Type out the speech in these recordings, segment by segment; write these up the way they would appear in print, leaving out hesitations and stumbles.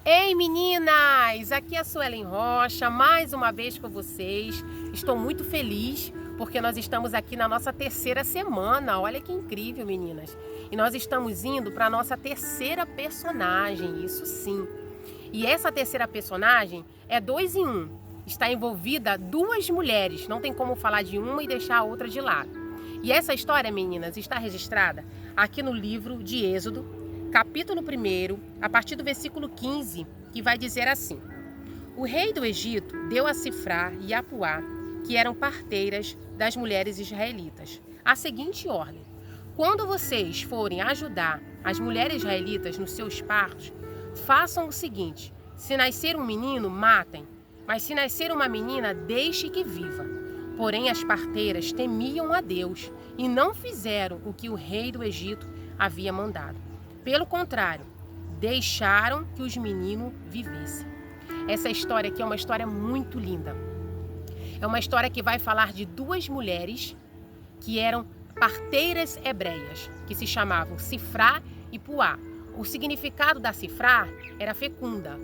Ei meninas, aqui é a Suelen Rocha, mais uma vez com vocês. Estou muito feliz porque nós estamos aqui na nossa terceira semana. Olha que incrível, meninas. E nós estamos indo para a nossa terceira personagem, isso sim. E essa terceira personagem é 2 em 1. Está envolvida 2 mulheres, não tem como falar de uma e deixar a outra de lado. E essa história, meninas, está registrada aqui no livro de Êxodo, capítulo 1, a partir do versículo 15, que vai dizer assim: O rei do Egito deu a Sifrá e a Puá, que eram parteiras das mulheres israelitas, a seguinte ordem: quando vocês forem ajudar as mulheres israelitas nos seus partos, façam o seguinte: se nascer um menino, matem, mas se nascer uma menina, deixe que viva. Porém, as parteiras temiam a Deus e não fizeram o que o rei do Egito havia mandado. Pelo contrário, deixaram que os meninos vivessem. Essa história aqui é uma história muito linda. É uma história que vai falar de 2 mulheres que eram parteiras hebreias, que se chamavam Sifrá e Puá. O significado da Sifrá era fecunda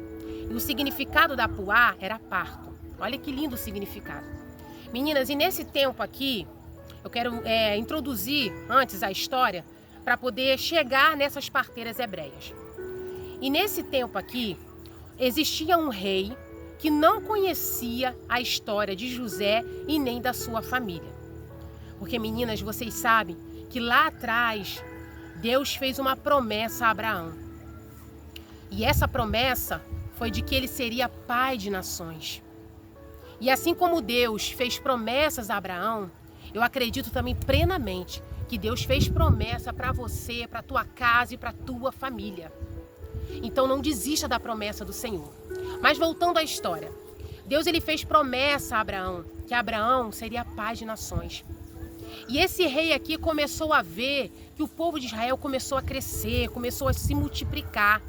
e o significado da Puá era parto. Olha que lindo o significado. Meninas, e nesse tempo aqui, eu quero introduzir antes a história para poder chegar nessas parteiras hebreias. E nesse tempo aqui, existia um rei que não conhecia a história de José e nem da sua família. Porque, meninas, vocês sabem que lá atrás, Deus fez uma promessa a Abraão. E essa promessa foi de que ele seria pai de nações. E assim como Deus fez promessas a Abraão, eu acredito também plenamente que Deus fez promessa para você, para a tua casa e para a tua família. Então não desista da promessa do Senhor. Mas voltando à história, Deus ele fez promessa a Abraão, que Abraão seria pai de nações. E esse rei aqui começou a ver que o povo de Israel começou a crescer, começou a se multiplicar.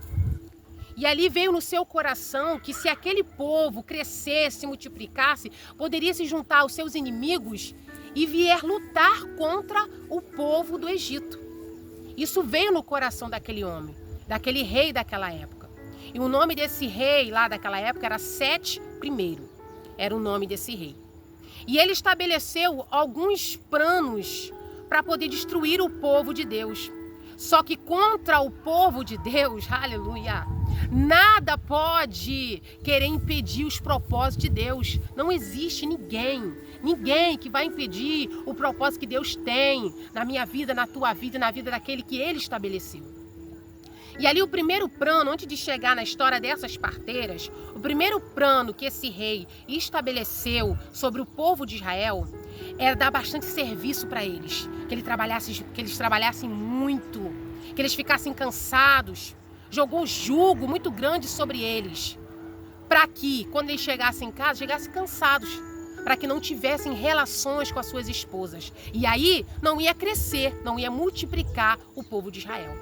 E ali veio no seu coração que se aquele povo crescesse, multiplicasse, poderia se juntar aos seus inimigos e vier lutar contra o povo do Egito. Isso veio no coração daquele homem, daquele rei daquela época. E o nome desse rei lá daquela época era Sete I, era o nome desse rei. E ele estabeleceu alguns planos para poder destruir o povo de Deus. Só que contra o povo de Deus, aleluia, nada pode querer impedir os propósitos de Deus. Não existe ninguém que vai impedir o propósito que Deus tem na minha vida, na tua vida e na vida daquele que Ele estabeleceu. E ali o primeiro plano, antes de chegar na história dessas parteiras, o primeiro plano que esse rei estabeleceu sobre o povo de Israel era dar bastante serviço para eles, que eles trabalhassem muito, que eles ficassem cansados. Jogou jugo muito grande sobre eles, para que quando eles chegassem em casa, chegassem cansados, para que não tivessem relações com as suas esposas. E aí não ia crescer, não ia multiplicar o povo de Israel.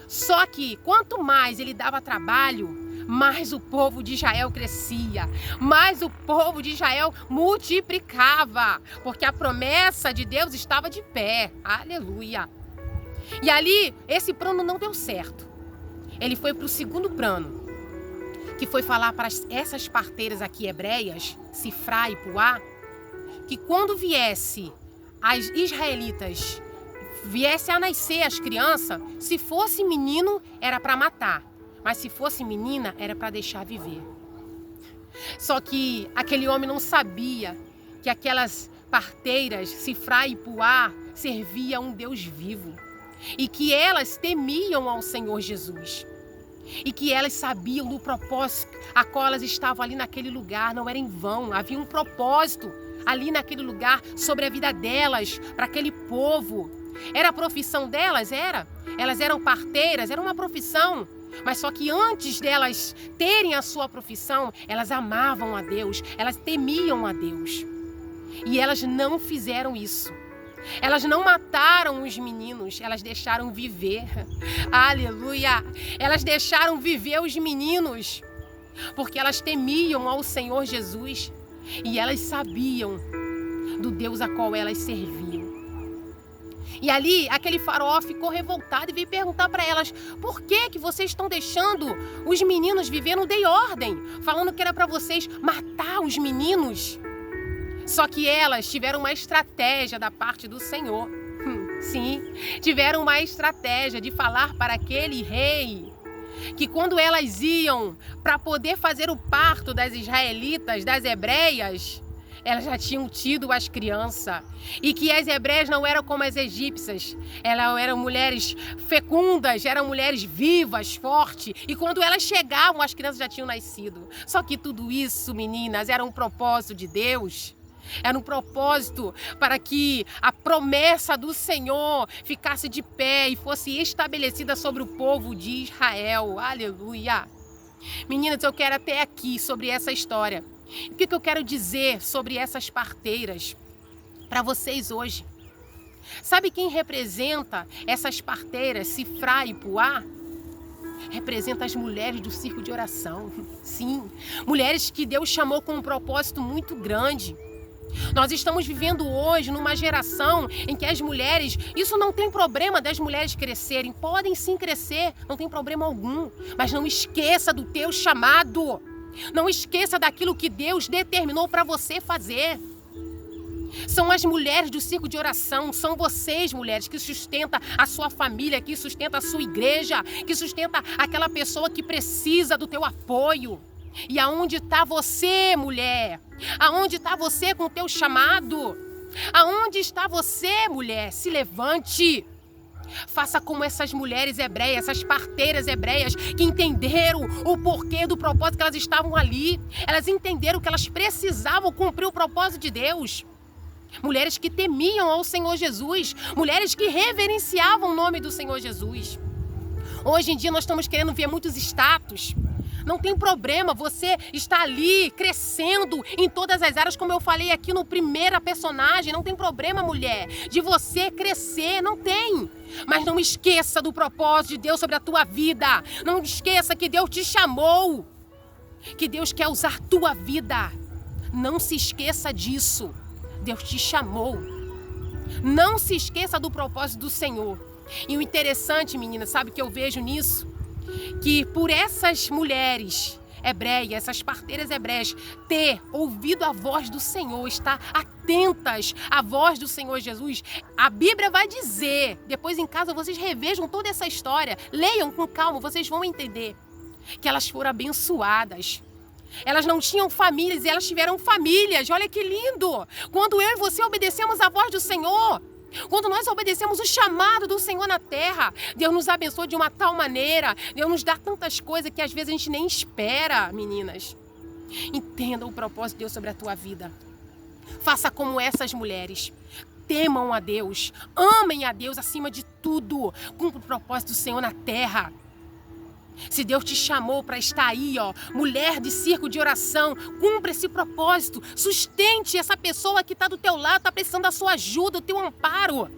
Só que quanto mais ele dava trabalho, mais o povo de Israel crescia, mais o povo de Israel multiplicava, porque a promessa de Deus estava de pé. Aleluia! E ali, esse plano não deu certo. Ele foi para o segundo plano, que foi falar para essas parteiras aqui hebreias, Sifrá e Puá, que quando viesse as israelitas, viesse a nascer as crianças, se fosse menino era para matar, mas se fosse menina era para deixar viver. Só que aquele homem não sabia que aquelas parteiras, Sifrá e Puá, serviam a um Deus vivo e que elas temiam ao Senhor Jesus e que elas sabiam do propósito a qual elas estavam ali naquele lugar. Não era em vão, havia um propósito ali naquele lugar sobre a vida delas, para aquele povo. Era a profissão delas? Era. Elas eram parteiras, era uma profissão. Mas só que antes delas terem a sua profissão, elas amavam a Deus, elas temiam a Deus. E elas não fizeram isso. Elas não mataram os meninos, elas deixaram viver. Aleluia! Elas deixaram viver os meninos, porque elas temiam ao Senhor Jesus e elas sabiam do Deus a qual elas serviam. E ali, aquele faraó ficou revoltado e veio perguntar para elas: por que vocês estão deixando os meninos viver? Não dei ordem, falando que era para vocês matar os meninos. Só que elas tiveram uma estratégia da parte do Senhor. Sim, tiveram uma estratégia de falar para aquele rei que quando elas iam para poder fazer o parto das israelitas, das hebreias, elas já tinham tido as crianças. E que as hebreias não eram como as egípcias. Elas eram mulheres fecundas, eram mulheres vivas, fortes. E quando elas chegavam, as crianças já tinham nascido. Só que tudo isso, meninas, era um propósito de Deus. Era um propósito para que a promessa do Senhor ficasse de pé e fosse estabelecida sobre o povo de Israel. Aleluia! Meninas, eu quero até aqui sobre essa história. O que eu quero dizer sobre essas parteiras para vocês hoje? Sabe quem representa essas parteiras, Sifrá e Puá? Representa as mulheres do círculo de oração. Sim, mulheres que Deus chamou com um propósito muito grande. Nós estamos vivendo hoje numa geração em que as mulheres, isso não tem problema das mulheres crescerem, podem sim crescer, não tem problema algum, mas não esqueça do teu chamado, não esqueça daquilo que Deus determinou para você fazer. São as mulheres do círculo de oração, são vocês, mulheres, que sustentam a sua família, que sustentam a sua igreja, que sustenta aquela pessoa que precisa do teu apoio. E aonde está você, mulher? Aonde está você com o teu chamado? Aonde está você, mulher? Se levante. Faça como essas mulheres hebreias, essas parteiras hebreias que entenderam o porquê do propósito que elas estavam ali. Elas entenderam que elas precisavam cumprir o propósito de Deus. Mulheres que temiam ao Senhor Jesus. Mulheres que reverenciavam o nome do Senhor Jesus. Hoje em dia nós estamos querendo ver muitos status. Não tem problema, você está ali crescendo em todas as áreas, como eu falei aqui no primeira personagem. Não tem problema, mulher, de você crescer, não tem. Mas não esqueça do propósito de Deus sobre a tua vida. Não esqueça que Deus te chamou, que Deus quer usar tua vida. Não se esqueça disso. Deus te chamou. Não se esqueça do propósito do Senhor. E o interessante, menina, sabe o que eu vejo nisso? Que por essas mulheres hebreias, essas parteiras hebreias, ter ouvido a voz do Senhor, estar atentas à voz do Senhor Jesus, a Bíblia vai dizer, depois em casa vocês revejam toda essa história, leiam com calma, vocês vão entender, que elas foram abençoadas. Elas não tinham famílias e elas tiveram famílias. Olha que lindo! Quando eu e você obedecemos a voz do Senhor, quando nós obedecemos o chamado do Senhor na terra, Deus nos abençoa de uma tal maneira, Deus nos dá tantas coisas que às vezes a gente nem espera, meninas. Entenda o propósito de Deus sobre a tua vida. Faça como essas mulheres. Temam a Deus, amem a Deus acima de tudo. Cumpra o propósito do Senhor na terra. Se Deus te chamou para estar aí, mulher de círculo de oração, cumpra esse propósito, sustente essa pessoa que está do teu lado, está precisando da sua ajuda, do teu amparo.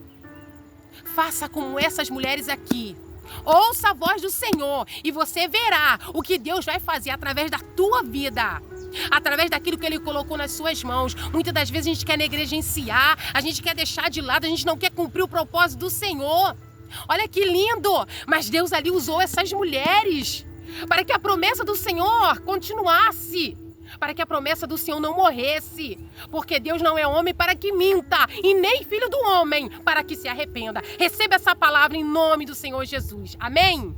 Faça como essas mulheres aqui. Ouça a voz do Senhor e você verá o que Deus vai fazer através da tua vida. Através daquilo que Ele colocou nas suas mãos. Muitas das vezes a gente quer negligenciar, a gente quer deixar de lado, a gente não quer cumprir o propósito do Senhor. Olha que lindo! Mas Deus ali usou essas mulheres para que a promessa do Senhor continuasse, para que a promessa do Senhor não morresse, porque Deus não é homem para que minta e nem filho do homem para que se arrependa. Receba essa palavra em nome do Senhor Jesus. Amém?